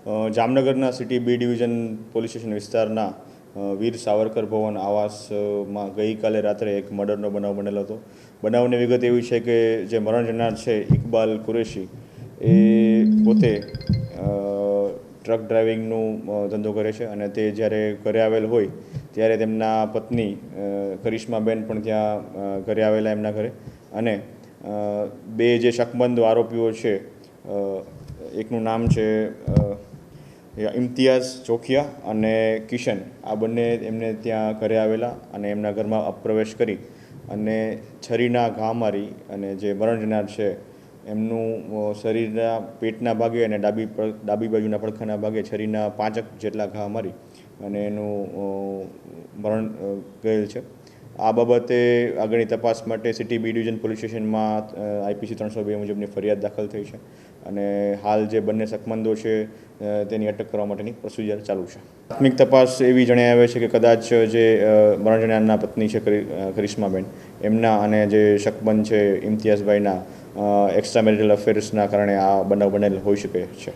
જામનગરના city B division police station વિસ્તારના વીર સાવરકર ભવન આવાસમાં ગઈકાલે રાત્રે એક મર્ડરનો બનાવ બનેલો હતો. બનાવની વિગત એવી છે કે જે મરણ જનાર છે ઇકબાલ કુરેશી એ પોતે ટ્રક ડ્રાઇવિંગનું ધંધો કરે છે અને તે જ્યારે ઘરે આવેલ હોય ત્યારે તેમના પત્ની કરિશ્માબેન પણ ત્યાં ઘરે આવેલા એમના ઘરે, અને બે જે શકમંદ આરોપીઓ છે, એકનું નામ છે ઇમ્તિયાઝ ચોખિયા અને કિશન, આ બંને એમને ત્યાં ઘરે આવેલા અને એમના ઘરમાં પ્રવેશ કરી અને છરીના ઘા મારી અને જે મરણ જનાર છે એમનું શરીરના પેટના ભાગે અને ડાબી બાજુના પડખાના ભાગે છરીના 5 જેટલા ઘા મારી અને એનું મરણ ગયેલ છે. આ બાબતે આગળની તપાસ માટે સિટી બી ડિવિઝન પોલીસ સ્ટેશનમાં IPC 302 મુજબની ફરિયાદ દાખલ થઈ છે અને હાલ જે બંને શકમંદો છે તેની અટક કરવા માટેની પ્રોસિજર ચાલુ છે. પ્રાથમિક તપાસ એવી જણાઈ આવે છે કે કદાચ જે મરણ જનારના પત્ની છે કરિશ્માબેન, એમના અને જે શકમંદ છે ઇમ્તિયાઝભાઈના એક્સ્ટ્રા મેરિટલ અફેર્સના કારણે આ બનાવ બનેલ હોઈ શકે છે.